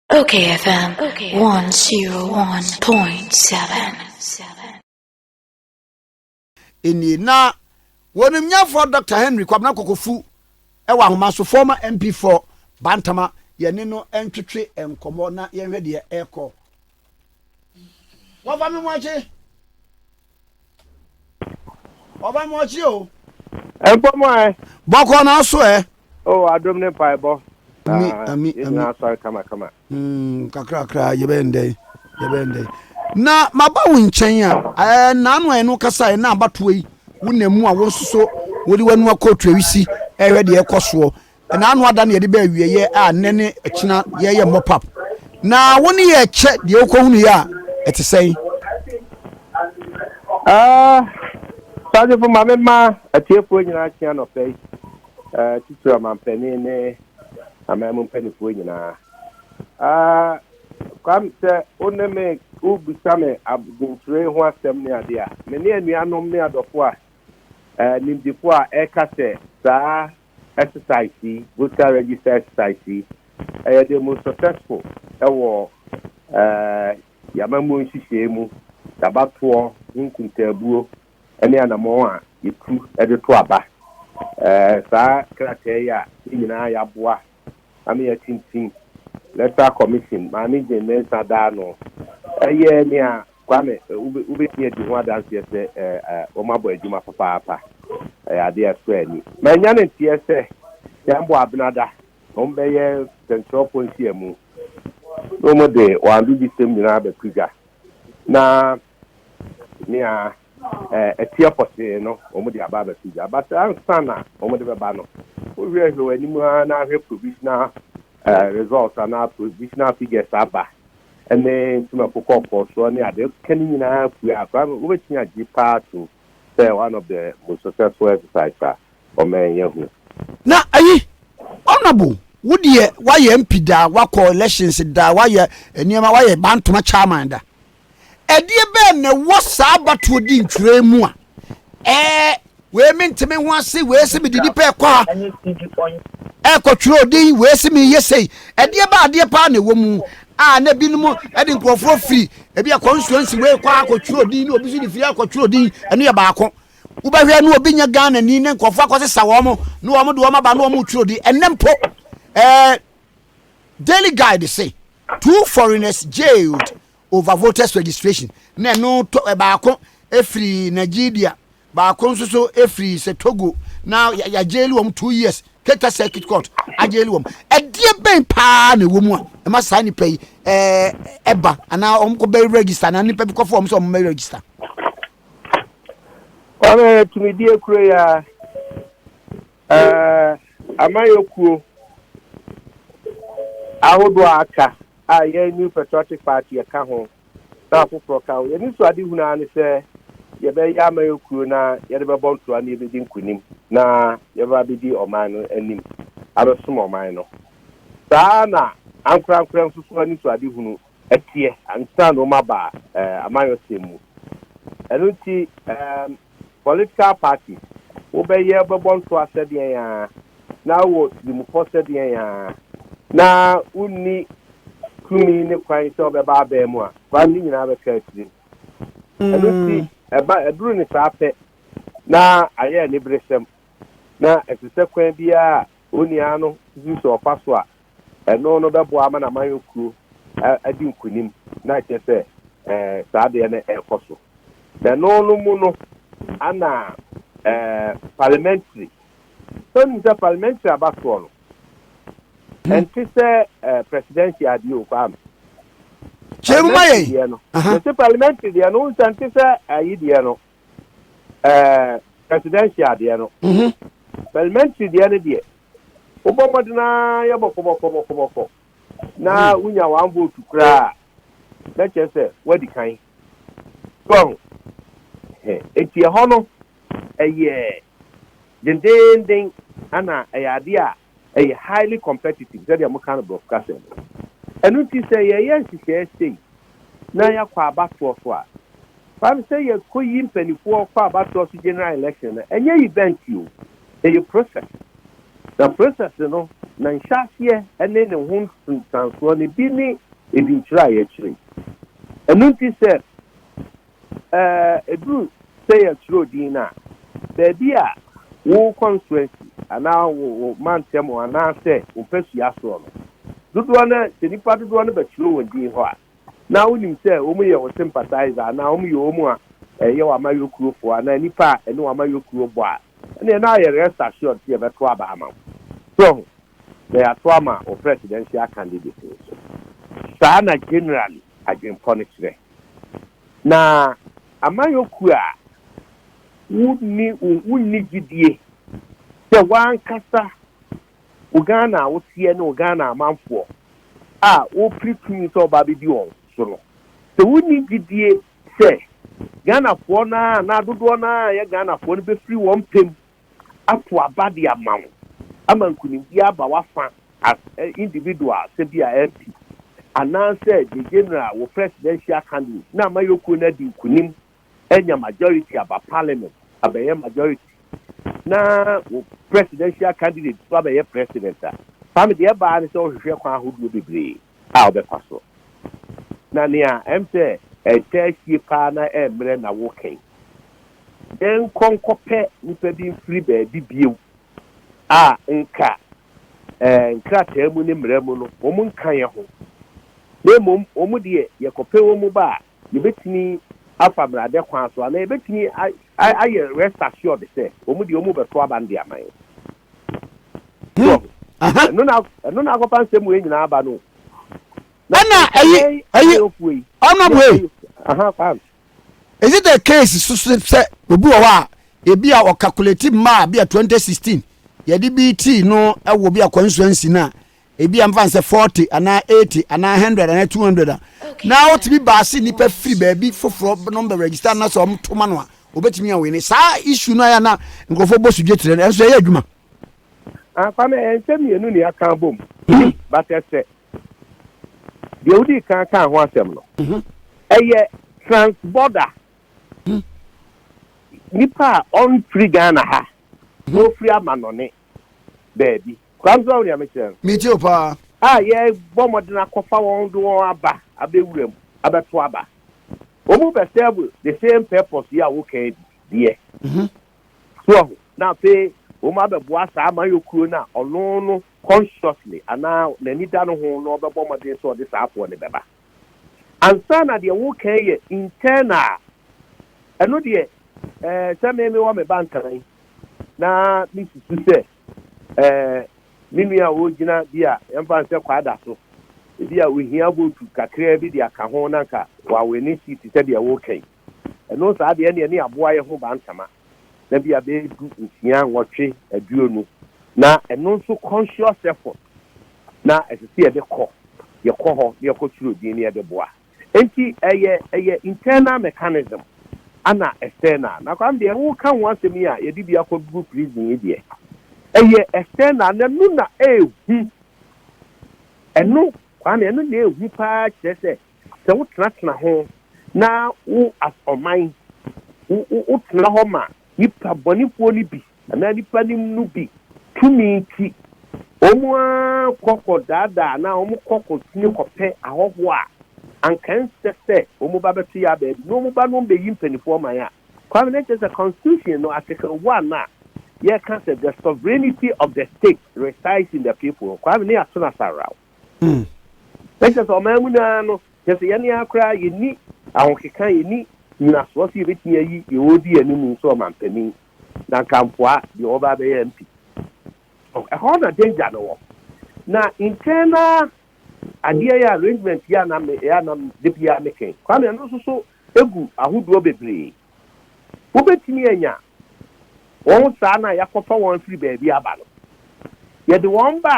Okay, FM 101.7. Ini na wonim nyafo Dr. Henry Kwabena Kokofu ewa ahomaso former MP4 Bantama yene no entwetwe enkomo na yenhwe de eko. Wa me moache. Oba moache o. Empomai. Boko na so Oh, adom ne paibo. Ami. Na sorry kama. Kakra yebende. Na maba wo nchen a na anu enu kasa na abato yi wonemu a wonsoso wodi wanu akotwa wisi ehwe de ekoso na anu ada na ye de ba wieye a nene akina ye mopap na woni ye che de okohunu ya etesei Saje fu mama atiefo nyina akia no pei titu amampani ne amamu mpani fu nyina kwam se oneme ubisame abunture ho asem ne ade a me ne anuanom ne adofo a nimdifo a ekase saa exercise voter register exercise the most successful ewo yamamu nhihyiemu dabato nkuntabuo ene anamo a yetu edeto aba saa krate ya nyina ya boa ami ya tintin letter commission manage mensa dano eye ni a kwame ube tie di ho adanse se o mabo adwuma papa ade aso ani manya ne tie se yambo abnada ombeye central point emu no mo de o andu bi sem nyina be kuga na ni a etia pote no o mo de aba be kuga but ansana o mo de be ba no o wi ehwe ani mu na ahwe provisional results and our provisional figures aba and then to my poko so near the can we are which near G to say one of the most successful exercises for men yahu na ayi honorable would ye why MP da wako elections da why eniema why bantoma chairman da edie be ne wasa abatu di ntwere mu a we menteme ho ase we se me didi pe kwa ekotwero din we se me yesei edie ba ade pa na wo mu a na binumu edi nkrofo free ebi constituency we kwa akotwero din na obi so di free akotwero din eno ye baako wo ba hwe na obi nya Ghana ni ne nkrofo akose wo mo na wo mo de wo ma ba na wo mu twero din enempo Daily Guide say 2 foreigners jailed over voters registration na no to baako efri Nigeria baako nso so efri se Togo na ya jail wom 2 years Keta Circuit Court a jail wom edie ben pa na wo mu a e ma sa ni pay eba ana omko be register na ni pe ko form so om me register ame tumidie kure ya amayokuo ahodo aka a ye New Patriotic Party aka ho na afoforo ka ye ni so ade huna ne se ye be ya amayokuo na ye de be bonto ani be di nkunim na ye ba be di oman no anim abesom oman no saa na ankran nso ani so ade hunu etie ansa no maba amayosemu enuti political party wo be ye be bonto asede ya na wo di mu posede ya na unni kumi ne kwan so be ba ba mu a kwa ni nyina be ka atiri enuti eba eduru ni sape na aye ni bresem na esese kwan bia onia no zuso ofaso a eno no bebo ama na mayokuo adi nkunim na chese saade na ekoso na no mu no ana parliamentary so nza parliamentary abaso no enti se presidency adio kwam chemu maye the parliamentary dia no enti se ayi dia no presidential dia no parliamentary dia ne dia obomodina ya bokoboko na unya one vote kra na chese wadi kan so eti ho no eye dendenden ana ayade a highly competitive that you can broadcast and you say yes say na ya kwa abato so a fam say you ko yimpa kwa abato general election and your event you a process the process no na nhyɛaseɛ ne ne ho nsansoɔ ne bi ne edinkyerɛ a yɛkyerɛ ɛno nti sɛ eduru sɛ yɛkyerɛ odin no a baabi a wo constituency anaa wo mantam anaasɛ wo mpasua soɔ no dodoɔ no sɛ nipa dodoɔ no bɛkyerɛ wɔn din hɔ a na wonim sɛ wɔn yɛ wo sympathizer anaa wɔn yɛ wɔn a ɛyɛ wɔn amayɔkurofoɔ anaa nipa a ɛne wɔn amayɔkuro bɔ a ɛne na ayɛ rest assured sɛ yɛbɛto aba ama so na yɛato ama o presidential candidate nso saa na generally adwempɔ no kyerɛ na amayɔku a wunni gyidie sɛ wankasa wo Ghana a woteɛ ne wo Ghana amanfoɔ a wopiri tumi sɛ ɔba bɛdi wɔn so no sɛ wunni gyidie sɛ Ghanafoɔ na dodoɔ na yɛ Ghanafoɔ no bɛfiri wɔn pɛm ato aba de ama wo ama nkunimdi aba wafa as individual sɛ bi a MP anaasɛ the general wo presidential candidate na amayɔkuo no adi nkunim anya majority aba parliament abɛyɛ majority na wo presidential candidate so abɛyɛ president a fam deɛ ɛbaa ne sɛ wohwehwɛ kwan ahodoɔ bebree a wobɛfa so na nea ɛm sɛ ɛkyɛ ahyie paa na ɛmmerɛ na wokan nkɔnkɔpɛ nipa bi mfiri baabi bio a nka nkrataa mu ne mmerɛ mu no wɔn nka yɛ ho na mmom wɔn deɛ yɛkɔpɛ wɔn mu ba a yɛbɛtumi afa mmerade kwan so anaa yɛbɛtumi ayɛ rest assured sɛ wɔn deɛ wɔn bɛto aba ndi aman ɛno na akɔpa nsɛm wɔ nyinaa aba no ɛna ɛyi ɔnabue is it a case so sɛ obi wɔ hɔ a ebi a ɔcalculate ma bi a 2016 yɛde BT no ɛwɔ bi a constituency na ebi a mfa nsɛ 40 anaa 80 anaa 100 anaa 200 a na wotumi baase nipa firi baabi foforɔ number register na sɛ ɔmo toma no a obetumi awe ne saa issue no ya na nkrofo bɔ sudwe tere no ɛnso ɛyɛ adwuma kwame nsɛm yɛnu ne aka bom but ɛsɛ deɛ wodi kan ho asɛm no ɛyɛ transborder nipa a ɔmfiri Ghana ha na ofiri amanɔne baabi kwanso ɔne amekyerɛ metie paa a yɛ bɔ mmɔden akɔfa wɔn do wɔn aba abɛwura mu abɛto aba wɔn bɛsɛb the same purpose yɛ a wɔka deɛ so na afei wɔn abɛboa saa amayɔkuo na ɔno no consciously anaa n'ani da no ho na ɔbɛbɔ mmɔden sɛ ɔde saa afoɔ ne bɛba ansa na deɛ wɔka yɛ internal ɛno deɛ sɛ me wɔ me bankan na me susu sɛ me nua a wɔgyina bi a yɛmfa nsɛ kwada so ebi a ohia votu kakra bi de aka ho na nka wawe ne seat sɛ deɛ wɔkan ɛno saa deɛ ne aboa yɛ ho bantama na bi a bɛdu nsia nwɔtwe aduonu na ɛno nso conscious effort na ɛsɛ yɛde yɛkɔ hɔ ne yɛkɔ turo din ne yɛde boa enti ɛyɛ internal mechanism ana external na kwam deɛ wo ka ho asɛm yi a yɛde bi akɔ gu prison yi deɛ ɛyɛ external na no na ɛhu ɛno kwam ɛno na ɛhu paa kyerɛ sɛ wo tena ho na wo as ɔman wo tena hɔ ma nipa bɔnifoɔ no bi anaa nipa nim no bi tumi nti ɔmo kɔkɔ daadaa na ɔmo kɔkɔ tini kɔpɛ ahɔhoɔ a anka nsɛ sɛ ɔmo ba bɛto yɛ abaabi na ɔmo ba no bɛyi mpanifoɔ man a kwame ne kyerɛ sɛ constitution no article 1 a yɛka sɛ the sovereignty of the state resides in the people kwame ne ato na saraw ne kyerɛ sɛ ɔman mu naa no kyerɛ sɛ yɛne akora yɛni ahokeka yɛni nyinasoɔ sɛ yɛbɛtumi ayi yɛwɔ di anim nso ɔmampanin na nkamfoa deɛ ɔba bɛyɛ mp ɛhɔ na danger no wɔ na internal adeɛ yɛ arrangement yɛ anam de bia meken kwame ɛno nso so egu ahodoɔ bebree wobɛtumi anya wɔn saa na yɛakɔfa wɔn firi baabi aba no yɛde wɔn ba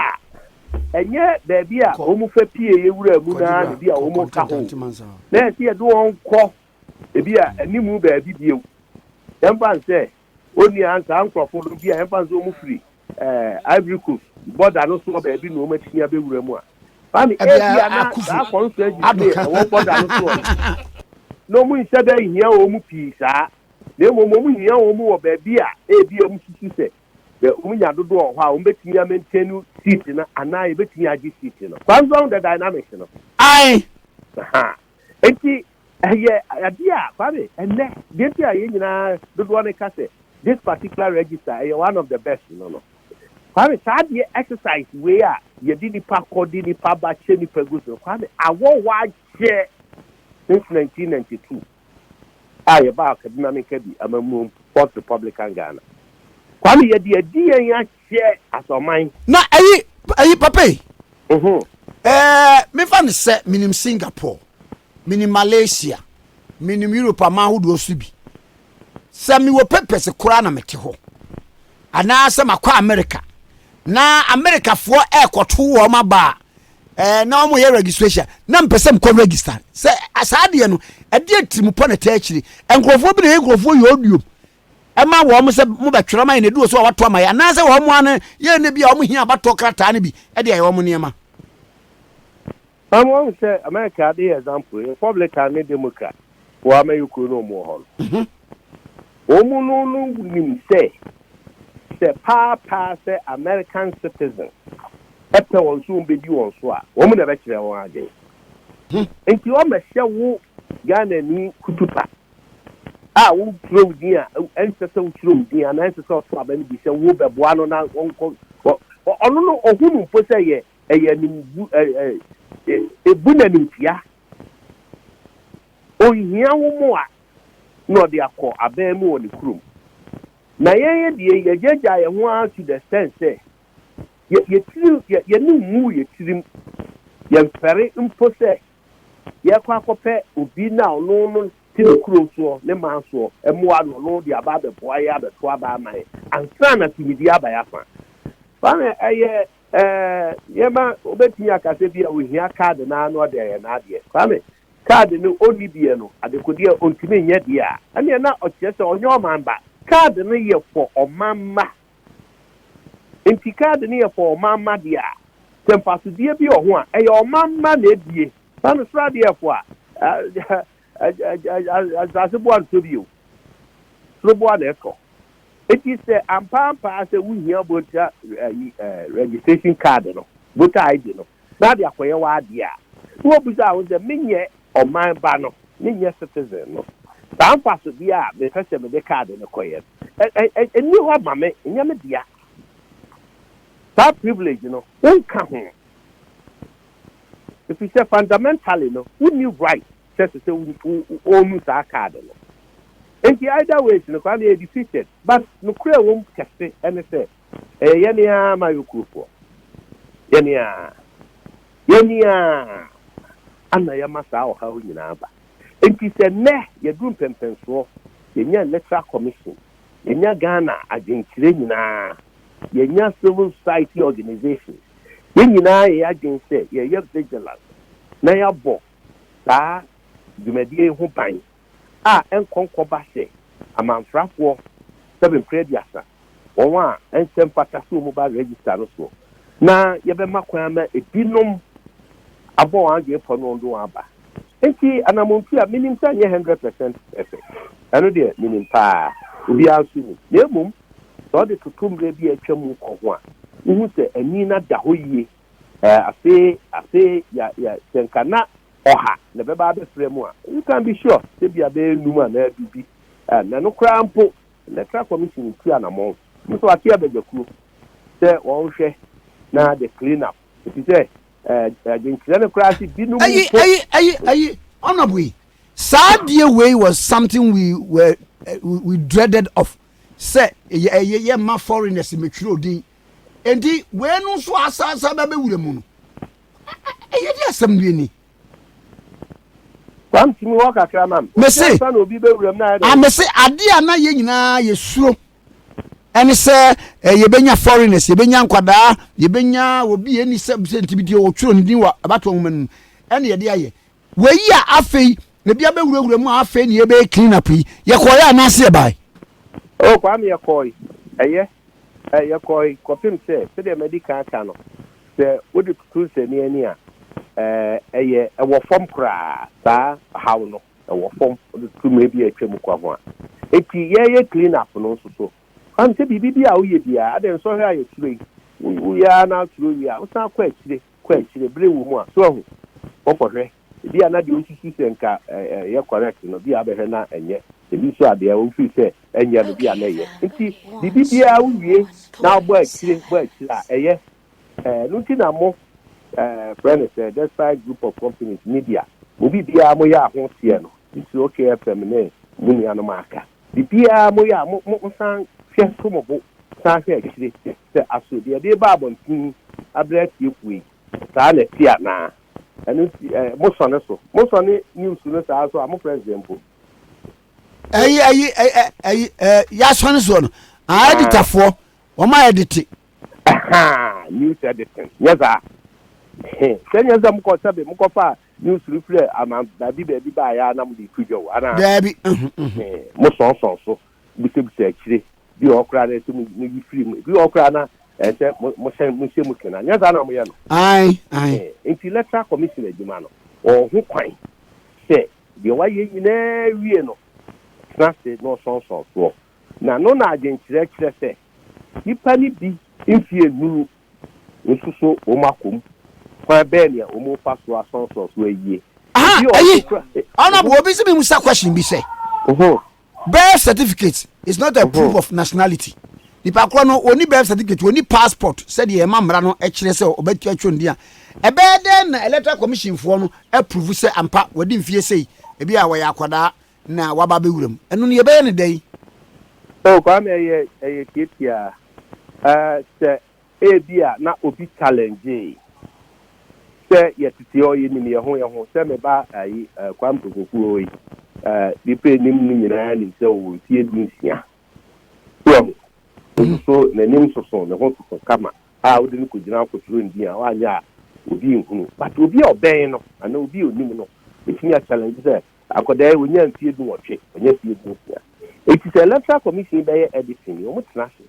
a ɛnyɛ baabi a wɔn fɛ pie yɛwura mu na ne bi a wɔn ka ho na yɛsɛ yɛde wɔn kɔ ebi a animu baabi bio yɛmfa nsɛ onua nsa nkurɔfo no bi a yɛmfa nsɛ wɔn firi Ivory Coast border no so baabi na wɔn atumi abɛwura mu a fami ebi a na saa kɔnso agyina ɛwɔ border no so na wɔn nhyɛ dɛ hia wɔn pii saa na mmom wɔn hia wɔn wɔ baabi a ebi a wɔn susu sɛ the umunya do do ho a umbetimi ya maintain seat na ana e betimi agi seat no kwanzo the dynamics no ai enti eye adia kwabe enne denti a yenyina do do ne kase this particular register is one of the best no kwame saadie exercise we a ye di nipa kodi nipa ba che nipa guso kwame awo wa che since 1992 ye ba ka dynamic bi amamu Fourth Republican Ghana kwame ye di ya che asoman na ayi papa me fa ne se minim Singapore minim Malaysia minim Europe ama hodo su bi se mi wo pepes kura na mete ho ana se makwa America na America fo ekoto wo maba na omo ye registration na mpese mko register se asade no ade tirim po na ta akiri enkrofo bi na enkrofo ye oduo ema wo mo se mo betwera man na duo so wato ama ya na se wo mo an ye ne bi a mo hia bato krata ne bi e de ye wo mo niema someone say America the example Republican and Democrat wo America no mo ho omu no nim say say American citizens epe won so be di won so a wo mu na be kire won age enti o ma hye wo Ghana ni kutupa wo pro di a ense se wo tro di a na ense se o so aba ni bi se wo be boa no na won ono no ohunu po se ye nim ebuna nimpia ohia wo mo a no de akọ aban mu woni kurum na ye de ye jeja ye ho to the sense ye tirim ye ni mu ye tirim ye fere mpo se ye kwa akọpẹ obi na no ti kurum so ne man so emu ano no de aba be boa ya be to aba man ansa na timidi aba ya fa fa eye yema obeti akase bia ohia card na anu de ye na de kwame card no oni bia no adekodi ontime nya de a ane na ochese onye omamba card no ye for omamma enti card no ye for omamma de a tempaso die bi oho a eye omamma na ebie anu sra de for a azazebo antobio robo na eko. It is ampa say we hear about registration card no voter ID no na dia koye wa dia wo buza wo de menye o man ba no menye citizen no ampa so dia be fese me de card no koye eni ho ma me enya me dia that privilege no won ka ho if you say fundamentally no we need right just say we own that card no. And the either way, no can be defeated. But no clear won't catch it and say, Yenia, my Ukupo. Yenia, Anna Yamasa, how you know. And he said, Nah, your groom pen so, Yenia Electoral Commission, Yenia Ghana, against Rena, Yenia Civil Society Organization, Yenia, against say, Yea Vigilant, Naya Bo, Ta, the Media Hupine. Enkonko ba se amanfrafo 7 prediasa won ensem pataso mu ba register no so na ye be makwan ma ebinom abo age po no ndo aba enti anamontu a minim sa nye 100% effect eno de minim pa obi asu ni nemum so de tutumre bi atwam ko ho a hu se ani na da ho yie afi ya senkana oha na beba be fremu a you can be sure se bia be numa na bibi na no krampo electoral commission ti anamon so atia bejaku se won hwe na the clean up it say the crash binu ayi honorable sadie way was something we dreaded of say ye ma foreigners metwiro din enti we no so asasa ba be wuremu no eye dia asem ni Kwamtimi waka kramam. Mese sana obi be wuram na ade. Mese ade ana ye nyina ye suro. Ene se ye benya foreigners, ye benya nkwada, ye benya obi eni se ntibidi o twiro ni din wa abato nwom. Ene ye de aye. Weyi a afei na bia be wuram afei ne ye be clean up yi. Ye koya na se bai. Oh kwam ye koy. Eye. Ye koy kopim se de medical aka no. Se wodi tutu se ni ani a eye ewo fom kra sa hawo no ewo fom the two maybe atwam kwa ho a eti ye clean up no so I'm saying bibi a uye bia ade nso hwe aye tire uya na tire wi a usan kwa chire bre wo mu a so okohwe bia na de osusu se nka ye correct no bia be hwe na enye ebi so ade o fi se enye no bia na ye nti bibi bia uwie na bo achire a eye no ti na mo friend said despite group of companies media obi bia mo ya ho tie no nti okay FM ne muni anu maka bibia mo ya mo san hwe to mo bo san hwe achire se aso de ba abontin abrati ekui saa na tia na enu mo so ne news no saa so am president po ya so ne so no editafo o ma edit news editing yaza kenya za mko sabe mko fa news reflect ama dabi ba ya na mu di kujo ana dabi mo so bisa akire bi okra na so mu free mu bi okra na se mo kena yaza na mo ya no ai enti electoral commission adwuma no o ho kwan se bi wa ye nyina wie no na se no so na no na agenkire kire se nipa ni bi mfie nuru nsuso o makom kwa benia o mo paso asonso so ayi ana bo obi se me musa question bi say birth certificate is not a proof of nationality the pakro no oni birth certificate oni passport said the mamra no e kire se obatu atwo ndia e be den na electoral commission fo no approve se ampa wadi mfie sei e bia wo ya akoda na waba be wuram eno ne ye be ne dai kwa me ye ketia se ebia na obi challenge se yetiti o yini ne ho se me ba ayi kwa mpokoku oyi dipe nim ni nyina ni se o tie dunsia so na nim so ne ho so kama odi ni kugina akoturo ndi a wanya obi nhunu but obi oben no ana obi onim no etimi a challenge se akoda wonya ntie du wotwe wonya tie dunsia it is electoral commission by editing o mutrase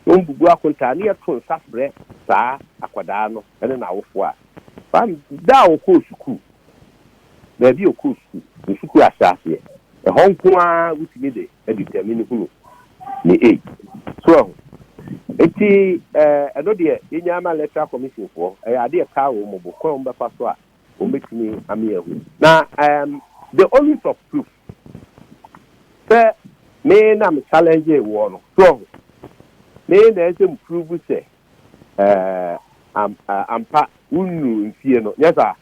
o mbugu akonta ne to nsafre saa akoda no ene na awofo a fam da o ko suku na bi o ko suku asase e honko a wutimi de determine hunu ni so eti eno de yenyama electoral commission for ade ka wo mo bo ko mba fa so a o metimi amiyahu na the only of proof me na me challenge wo no so me na ese prove say ampa unu nfie no yes sir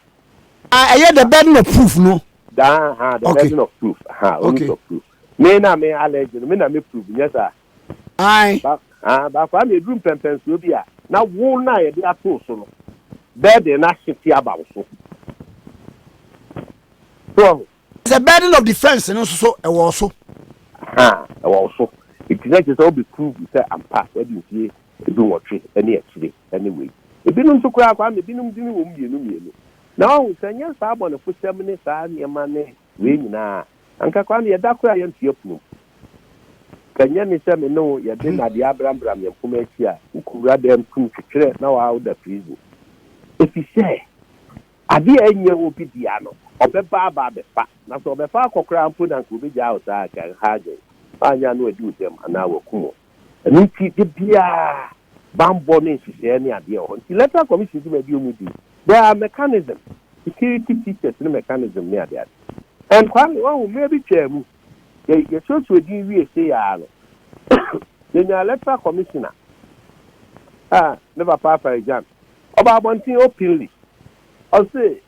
aye the burden of proof no the burden of proof only of proof me na me allege me na me prove yes sir ai ba fa me drum pempen so bi a na wo na ye de ato so no burden na shiti aba so the burden of defense no so e wo so also it is just all be proved say am pass we dey do what any actually anyway ebinum so kura kwa ebinum dini wo mienu na o sanya sa abo na fusem ne sa ne ma ne we nyina anka kwa ne da kura ye ntie punu kanya ne se me no ye de na de abrambram ye puma achi a ukura dem tum twere na wa out the prison if you say ade enye obi dia no obeba ba be fa na so obefa akokra ampo na nko bi ja outa ka haje anya no edi udem ana wakumo eni ti de bia bambo ne sise ne ade o nti electoral commission ti be omudi there are mechanism security features ne mechanism ne ade and kwame one maybe chairmu ye so di wi say ya no the electoral commissioner never pass for exam oba bontin openly o say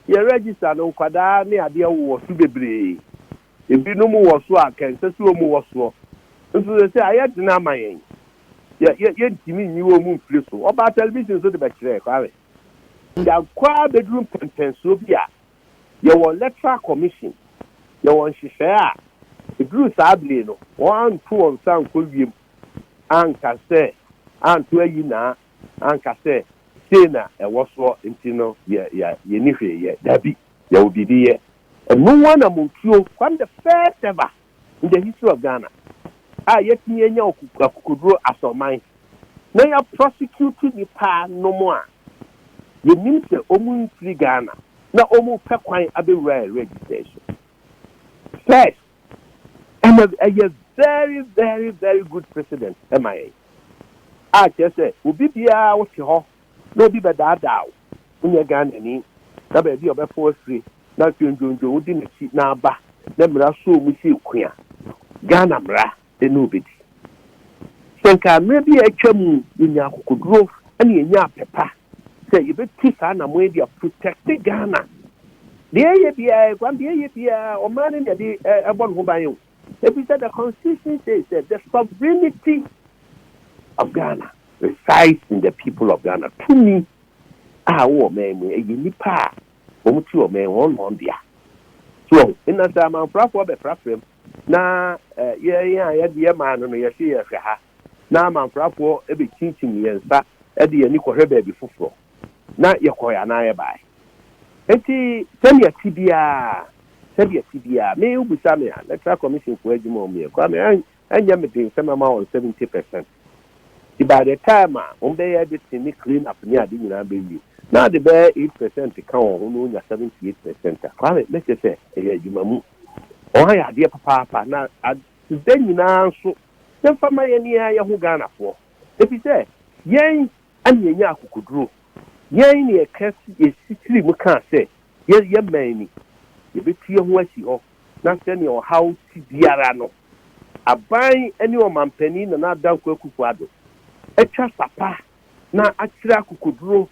ye register no kwada ne ade wo su bebre ebinum wo so akense so mu wo so nso say ayet na mayen ye ntimi nyi wo mu mfiri so oba television so de be kire kwawe ya kwa bedroom pempen so bia ye wo electoral commission ye wo nhihye a ebru saable no one two on san kolwiem anka se anto ayi na anka se na ewo so ntino ye ni hwe ye dabi ye obibi ye no one among you from the first ever in the history of Ghana yet nya okukudro asoman na ya prosecute ni pa no mo a ye nim se omu free Ghana na omu pekwan abewura registration first and very very very good president MIA a kyerɛ obi biara wote hɔ na obi bɛdaadaa wonyɛ Ghana ni na baabi a ɔbɛfo afiri na twendwondwo wodi n'akyi na aba na mmara so mu si ekua Ghana mmara ɛna obedi sɛnka mmara bi a atwa mu yɛnya akokoduro ɛna yɛnya apepa sɛ yɛbɛti saa na mo yɛ protect Ghana deɛ yɛ biara kwan deɛ yɛ biara ɔmaa ne yɛde ɛbɔ ne ho ban yɛn if we said the constitution says that the sovereignty of Ghana resides in the people of Ghana. To me, man, a unipa, or man, one dia. So, in that time, I'm proud of the problem. Now, yeah, man, and you see, now I'm proud of every teaching years that at the Nico Rebe before. Now, you're quite an eye by. Eti, send me a TBR. Sebia me ubusame electoral commission for ejimo me kwame anya me dey say mama on 70%. By the time on be able to clean up near the nyina be now the bear 8% can on no 78%. Kwame make say ejima mu o ha ya de papa na today nyina so dem fama ye ne ya ho Ghana fo if say yen anya nya akukuduro yen ne ekasi esitiri mu kan say ye mani yɛbɛtie ho asi hɔ na sɛnea ɔhaw ti biara no aban ne ɔmampani na n'adanko akufo ado atwa sapa na akyerɛ akokoduro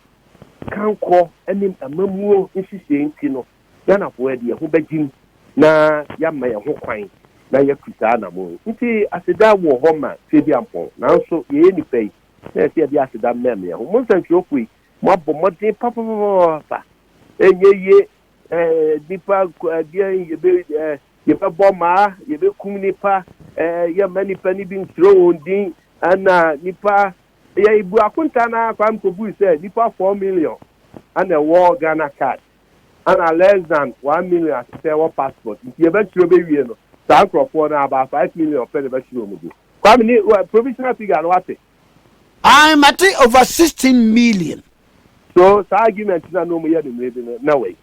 kankɔ ne amamuo nhyehyɛ nti no Ghanafoɔ de yɛho bɛgyim na yɛama yɛn ho kwan na yɛatu saa anamo nti aseda wɔ hɔ ma Fɛbi Ampɔn nanso yɛyɛ nipa yi na yɛsɛ yɛde aseda mmɛm yɛn ho mo nsɛntwerɛfo yi mo abɔ mmɔden papapapa ɛnyɛ yie nipa yɛbɛbɔ maa yɛbɛkum nipa yɛma nipa ni bi ntwerɛ wɔn din ana nipa yɛbu akonta na kwam kobu sɛ nipa 4 million ana ɛwɔ Ghana card ana less than 1 million asɛ ɛwɔ passport nti yɛbɛtwerɛ bɛwie no saa nkurɔfoɔ no about 5 million pɛ ne bɛtwerɛ wɔn do kwam ni provisional figure no wate I'm at over 16 million. So saa argument na no mo yɛ de mmerɛ na wei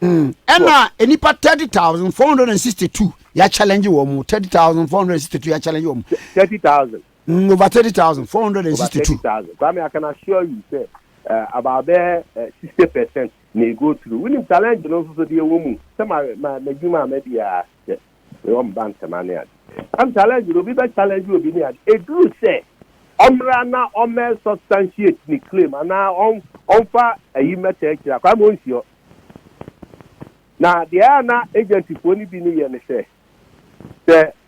Ena enipa 30,462 ya challenge wo mu 30,462 ya challenge wo mu 30,000 over 30,462 Kwame I can assure you say about there 60% may go through when challenge no so dey wo mu say my juma media we want bank money am challenge no be challenge obi ni ad e do say omra na omel substantiate ni claim na onfa ayi meta kira Kwame onsio na the na agency for ni bi ni ye ne se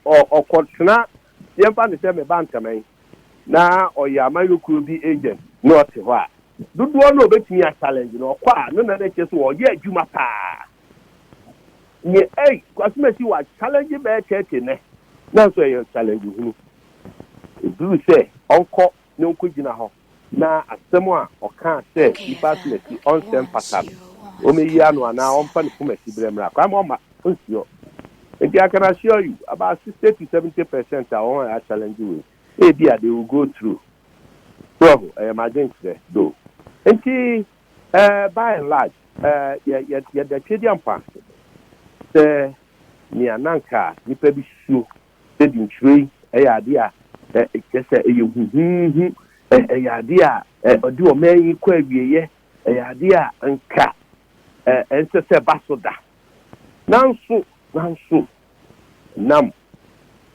okotena ye mfa ne se me bank man na oyama yoku bi agent not ho a dudu no obetumi a challenge no kwa no na che so oye adwuma pa ni kwasmesi wa challenge be chete ne na so ye challenge hunu du se onko ne onko gina ho na asem a oka se department on sem pattern o me yi anu ana on pa ne kuma sibremra kwa ma onsio enti I can assure you about 60 to 70% are on a challenge way maybe they will go through so I imagine say though enti by and large the Fɛbi Ampɔn say ni ananka nipa bi suo se di ntwei ade a kese huhuhu ade a odi o man yi kwa wieye ade a nka ensese basoda nanso nam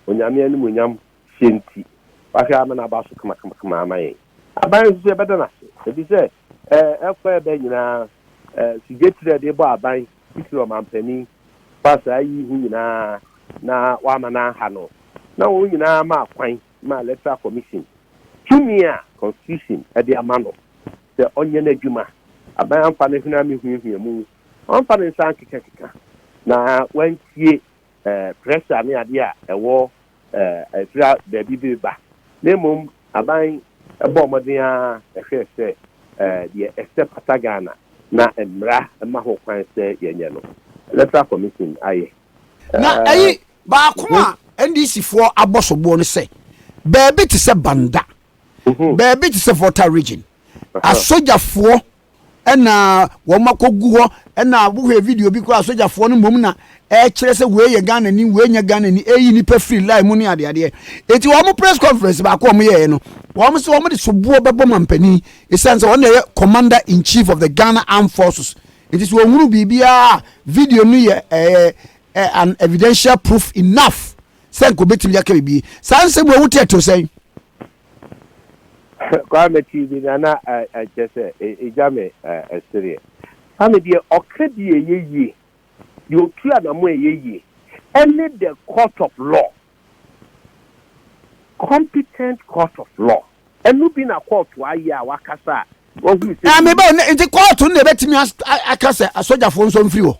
onyame ani monyam senti wahwa ama na baso kama amaye aban so beda na se bi se efa be nyina sigetire de bo aban tikiro mampani pasa yi hu nyina na wa ma na ha no na wo nyina ma kwan ma electoral commission tumia constitution e de amano se onye na adwuma aban amfa na huna me huhua mu amfa na san keka na wantie pressure ne ade a ɛwɔ ɛfira baabi bi ba na mmom aban ɛbɔ ɔmɔden a ɛhwɛ sɛ deɛ ɛsɛ pata Ghana na mmara ɛma ho kwan sɛ yɛnyɛ no electoral commission ayɛ na ayi baako a NDC foɔ abɔsoboɔ no sɛ baabi te sɛ Banda baabi te sɛ Volta region asogyafoɔ ɛna wɔn akɔgu hɔ ɛna wohwɛ video bi kɔ asogyafoɔ no mmom na ɛkyerɛ sɛ wei yɛ Ghana ni wei nyɛ Ghana ni ɛyi nipa free line mu ne adeadeɛ eti wɔn press conference baako wɔn yɛɛ no wɔn sɛ wɔn de soboɔ bɛbɔ mampanin esan sɛ wɔn yɛ commander in chief of the Ghana Armed Forces eti sɛ wɔn huru biribiara video no yɛ an evidential proof enough sɛ nko betumi aka bibi saa nsɛm wɔn wuti ɛto sɛn. Kwame TV na just ejame esere ame die okedi eyeye the otu adamu eyeye any the court of law competent court of law enu bi na court aye a wakasa ohu se me ba nti court no betimi akasa asojafo nso mfiri ho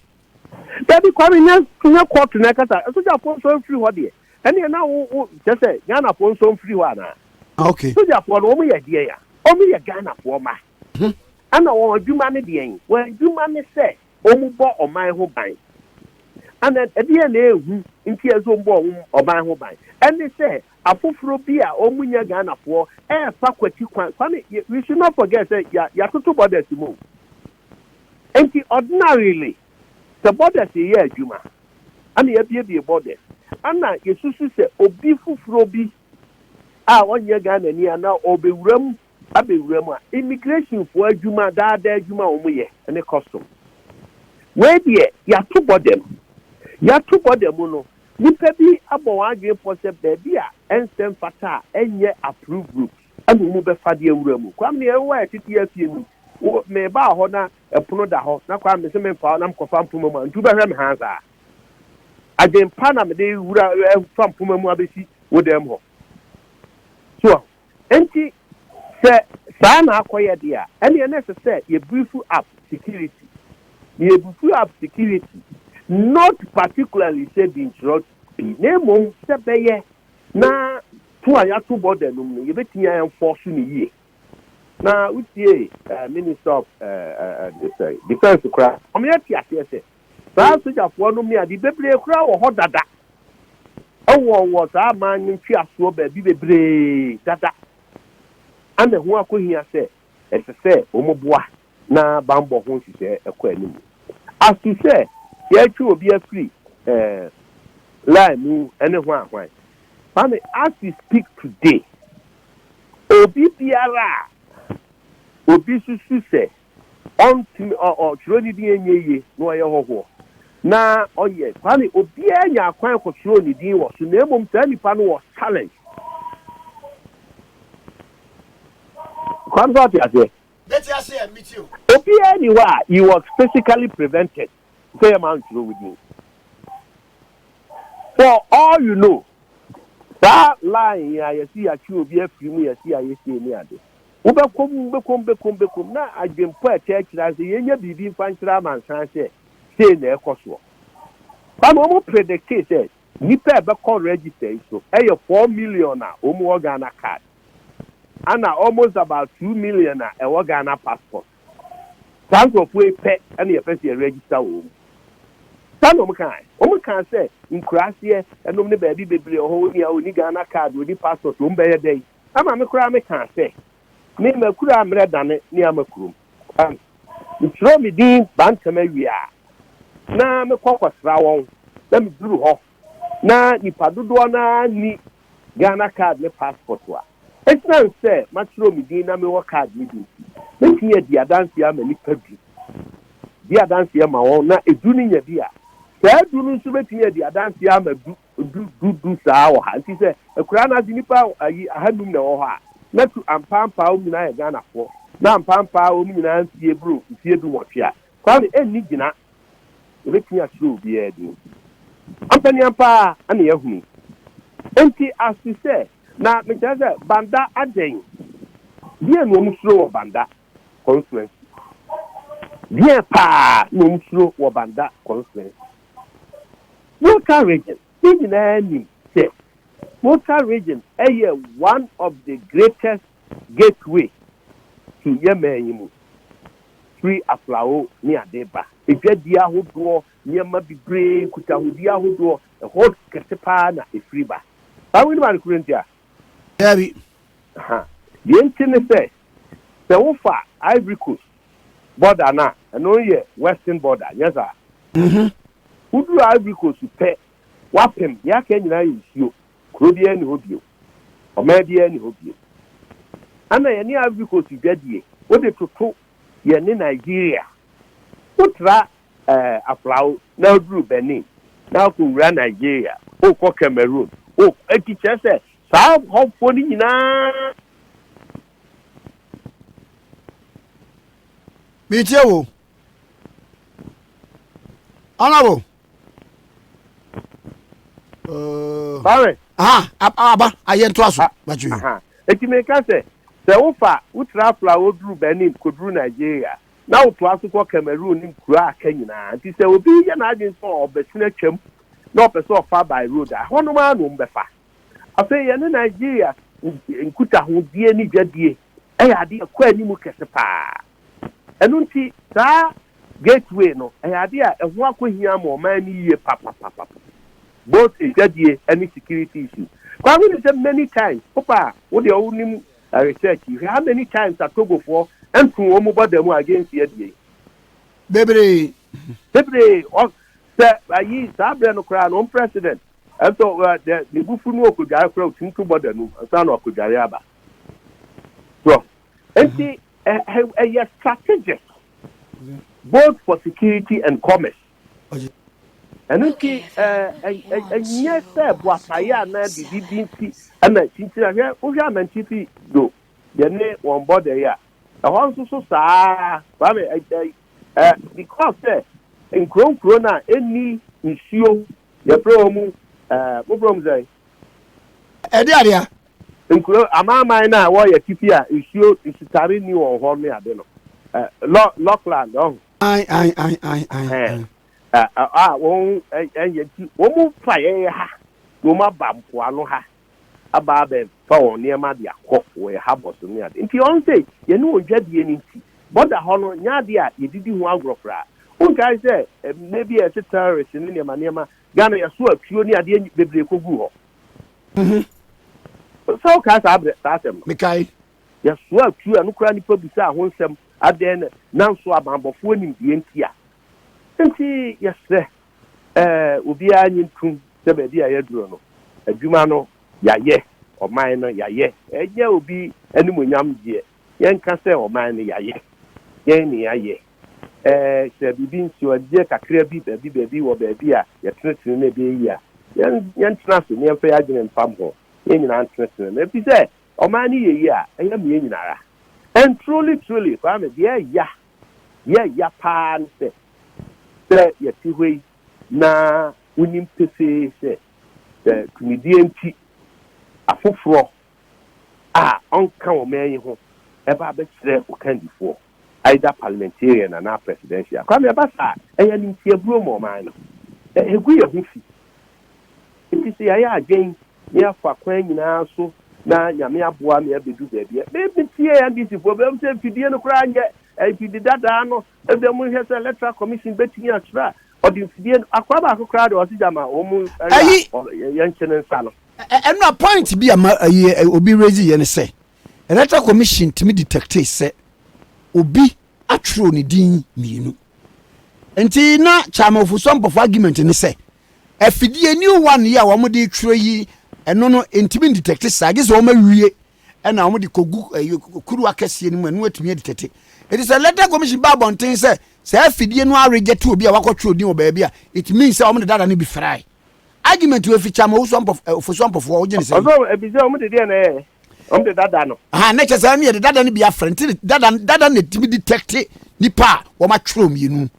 dabi Kwame nya court na akasa asojafo nso mfiri ho de ene na wo just say Ghana fo nso mfiri ho ana. Okay. So therefore, no me idea ya. Omu ye Ghana for ma. Ana wo adwuma ne de yen. Wo adwuma ne se omu bo oman ho ban. Ana edie na ehu nti ezo mbo oman ho ban. Ene se afoforo bi a omu nya Ghana for fa kwati kwan. We should not forget say ya toto borders mo. Enti ordinarily the borders ye adwuma. Ana ye bie borders. Ana yesusu se obi foforo bi onye Ghana ni ana obewuram abewuram immigration for adwuma daada adwuma omuye ene custom we die ya to bodem no nipa bi abo wadwe pose baby a ensem fata enye approved group anu mu be fade awuram kwam ne ewa etiti afie mu me ba ho na epono da ho na kwam me se me fa na mkofa mpoma mu ntu be hwe me hanza adempa na me de wura fa mpoma mu abesi wodem ho. So, enti se sana akoye dia ene necessary ye brief up security. Ye brief up security not particularly said in short name se beye na to aya to border no ye betinya enforce ni ye. Na utie Minister of Defense kra. Omiati ase se. Sa sojafo no me ade bebre kra wo ho dada. Wo sa man ntwi aso ba bi bebre dada ande ho akohia se ese omoboa na bambo ho sise ekọ anim as to say ye twi obi afri line mu ene ho ahwan but as we speak today obi biara obi susu se on o chironi di enyeye no ye hoho na oye kwani obi anya akwan kwotro ni din wo so na emom sa nipa no wo challenge kwani what you say let us say meet you obi anywhere he was physically prevented say man through with you for all you know that line ya see achi obi afiri mu ya see aye see ni ade wo bekom na adwempo a chekira say yenya bibi mfankyira mansan say na ekoso ba no mo predict say nipa be call register so 4 million na omo Ghana card and almost about 2 million na Ghana passport thank of we pay and your first register o san omo kan say nkurase enom ne ba bi bebre o ni a oni Ghana card oni passport o mbe ye dey ama me kura me kan say me makura amre dane ni amakurum ntro mi din bantama wia na me kwakwasra won na me duru ho na nipa dodo na ni Ghana card ne passport wa etina say matro mi din na me wo card mi din me tiye di adansi ama nipa bi di adansi ama won na edu ni nya bi a sa du nu so betiye di adansi ama du saa wo ha nti say ekura na di nipa ayi ahanum na wo ha na tu ampampa o nyina ye Ghana fo na ampampa o nyina nsie bro nsie du wotwe kwani enni gina ebetinya show bi edi ampani ampa ana yahunu enti as we say na me jaza banda aden die no musro wo banda conference die pa no musro wo banda conference local region ni say local region one of the greatest gateway to Yemen free aflao ni adeba efedi ahodo nyema bibre kutahudi ahodo hot ketepa na efriba bawo ni man kurentia Dabi ha yentine se wo fa Ivory Coast border na no ye western border yes sir udu Ivory Coast pe wapem ya ka nyina yisio kuro bia ni hobio oma bia ni hobio ana ye ni Ivory Coast dwadie wo de toto ye ni Nigeria utra aflaw na duru Benin na ko wura Nigeria o ko Cameroon o ekiche se sa hofo ni nyina Michewo. Honorable. Sorry. Aba ayento aso. Bachu. Eti me ka se ufa utra flower duru Benin ko duru Nigeria. Na uto aso ko Cameroon ni kura aka nyina. Nti se obi ye na agin so obesina twam. Na opeso ofa by road. Hono ma no mbefa. Afa ye ne Nigeria nkuta ho die ni dwadie. Ya de kwa animu kese pa. Enunti sa gateway no ade a eho akohia ma oman ni yie papa both ejadie any security issue kwa we say many times papa wo de onim research how many times Togo for entu omo bodamu against yedie bebre o say ayi sabre no kra no president and so the bufu no okudare kra otuntu bodanu asa na okudare aba so enti a strategic both for security and commerce. And okay, yes, sir, what I am now the DDC and I think here, Oja and do. The name on board there. I want to so because in Corona, any issue, the promo, what from say? Edia. Amama na wo ye tipia issue isitari ni won ho me ade no Lockland oh ai won ti wo mu faye ha wo ma bampo ano ha aba be fa won ne ma de akọ we ha boss ni ade nti on say ye ne odwadie ni nti border ho no nya de a ye didi ho agrofra on kai say maybe a terrorist ni ne ma Ghana ya so atuo ni ade bebre kogu ho so ka sabrem Mikai ya so atu anu kura ni pobisa ho nsem aden nanso abambofo nim die ntia enti yesre obi anyi ntum se be dia yaduro no adwuma no yaye oman no yaye eje obi animonyam die yenka se oman no yaye yen ni yaye se bibi nsi odie kakra bi bebi wo bebi a yetenetene na be yi a yen tena so ne mfa yagene mpam ho yen nyina antene na bi se oman ni yeyi a eya me nyinara and truly kwame ya pan se yetihwe na unim pese se kumidie nti afoforo a onka wo man yi ho eba be kire o kandifo either parliamentarian na presidential kwame basa eya ni nti aburo mo man no egu ye ho fi nti se ya adwen ya fa kwan nyina so na nyame aboa me abedu baabi be tie ya ndisi fo be mse fidie no kra anye fidie dada no ebe mu hwese electoral commission betini atra odi fidie akwa ba akokra de osijama omu yanchene nsa no eno point bi obi raise ye ne say electoral commission timi detect say obi atro ne din mienu enti na chama ofuso mpofo argument ne say afidie new one ya wo mo de tro yi eno no intimi detect sage so ma wie ena wo de kogu kuru akese ni mu enu atumi detect it is a letter commission ba bonten say afidie no reject obi a wakotro din oba bia it means say wo de dada ne bi fry argument we fi chama ofuso mpofo wo gene say ozo ebize wo de dia na de dada no na chese na de dada ne bi afrent dada ne timi detect nipa wo ma tro mienu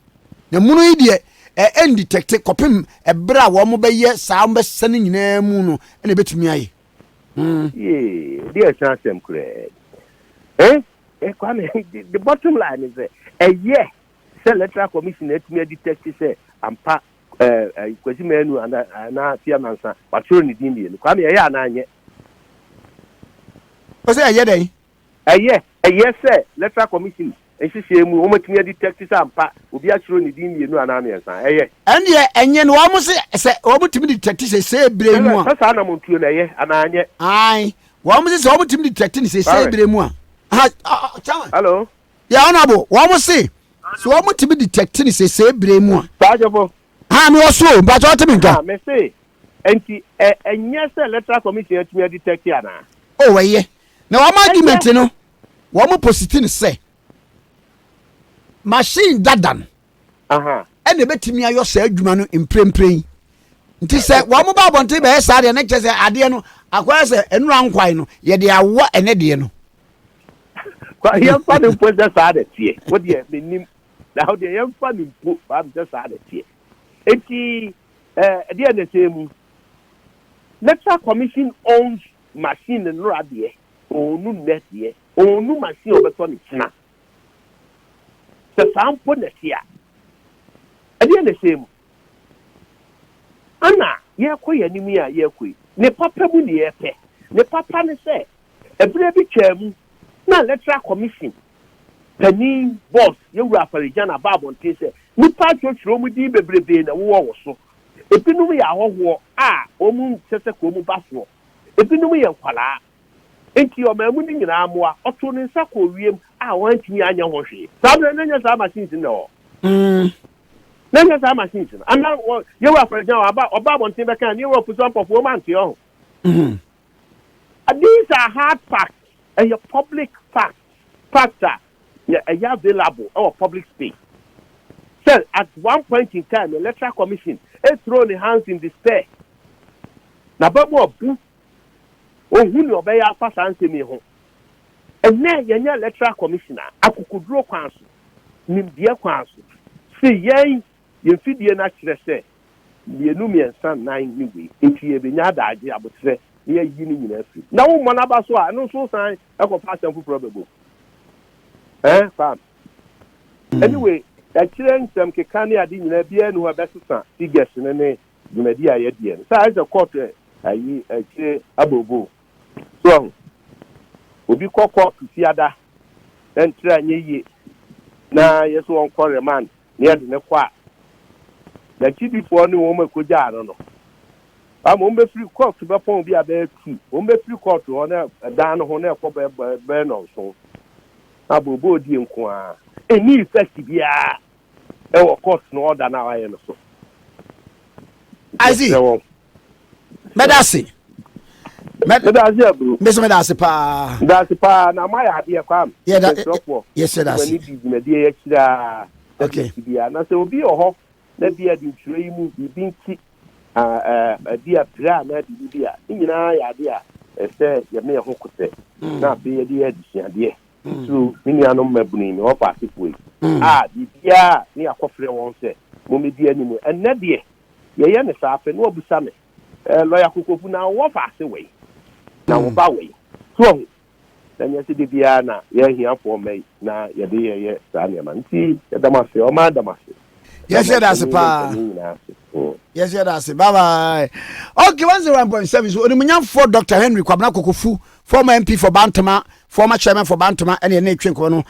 na munu yi de en detect kopim ebra wo mo be ye saa mo be sene nyina mu no ene betumi aye dear chancem kure kwame the bottom line is electoral commission etumi detect say ampa kwesi menu na fiamansa watro ni din bi kwame eye ananye o say eye den say electoral commission ehihie mu o matumi detect say ampa obi atro ni din bi ana amiensa ene enye no wo se o mutumi detect say ebre mu a sa na montuo na ananye ai wo se o mutumi detect say ebre mu a chama hello ya honorable wo se so wɔn ti bi detect ni sese ebire mu a. Sajabo. Ha mi wɔso mpatsɛ ɔte mi nka. Me say enti ɛnyɛ sɛ electoral commission atumi detect ana. O wɔyɛ na wɔn argument no wɔn positive sɛ machine dadan. Aha. Ɛna ebetumi ayɔ sɛ adwuma no mprempren. Nti sɛ wɔn ba abɔnten bɛyɛ saa deɛ ne kyɛ sɛ adeɛ no akɔyɛ sɛ enura nkwan no yɛde awɔ ɛnɛ deɛ no. Kwa yɛmfa ne mpo sɛ saa de tie wo deɛ menim na wo deɛ yɛmfa ne mpo ba sɛ saa de tie enti deɛ ne sɛ mu electoral commission owns machine no adeɛ onu net deɛ onu machine obɛtɔ ne kyena sɛ saa mpo na tia deɛ ne sɛ mu ana yɛkɔ yɛ anim a yɛkɔ ne papa mu ne yɛpɛ ne papa ne sɛ ebire bi twaa mu na electoral commission panin boss yewura afarijan na babonte sɛ nipa twotworo mu di bebrebe na wo so ebinom yɛ ahɔhoɔ a ɔmu sɛsɛ ko mu bafoɔ ebinom yɛ nkwalaa enti ɔmamu ni nyinaa moa ɔto ne nsa kɔ wiem a wɔntumi anya ho hwee saa bere na nya saa machines na hɔ na nya saa machines no ana yewura afarijan ɔba abɔnten bɛka ne yewura puso mpɔfo ɔma nte hɔ these are hard facts and your public factor available or public space. So at one point in time, the electoral commission has thrown their hands in despair. Na babu abu, who no obey our pass answer me home. And then your electoral commissioner, akukudro council, nimdia council. See, yay, you feed the natural say, the Numian son 9 new into a binyada idea, but say, yeah, you now, Manabaswa, no so sign, I can pass them for probable. Fam. Anyway, that children, some Kekani, I didn't be any who are best son, figures in any Media yet. So as a quarter, I say, Abobo. So, we'll be called to see other, then try ye. Now, yes, one call a man near the Nequa. The chief before any woman could, I don't know. I'm on the free court to perform be a bear too. On the free court to honor a down honor for burn also. Abu Bodi and Qua. A new festival, our court no order now. I am so. I see. Medasi. Miss Medasi pa. That's the pa. Now my idea come. Yeah, that. Yes, that's it. Okay. And I say, will be a hawk. Let be a dream. Be being a dear plan, dear. In our idea, say, you may have say, not be a dear, dear. So, many are no mebuni, or passive way. The dear near coffee won't say, Mummy dear anymore, and not dear. Ye is after no busame. Lawyer Kuku now walk fast away. Now, Baway. So, then you see the Diana, here for me. Now, your dear, yes, Daniel, see, the Damasi or Madamasi. Yes, that's a pa. Yes, that's it. Bye bye. Okay, 101.7. So, the for Dr. Henry Kwabna Kokofu, former MP for Bantama, former chairman for Bantama, and your name Kono.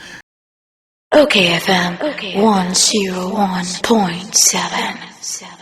Okay, FM 101.7.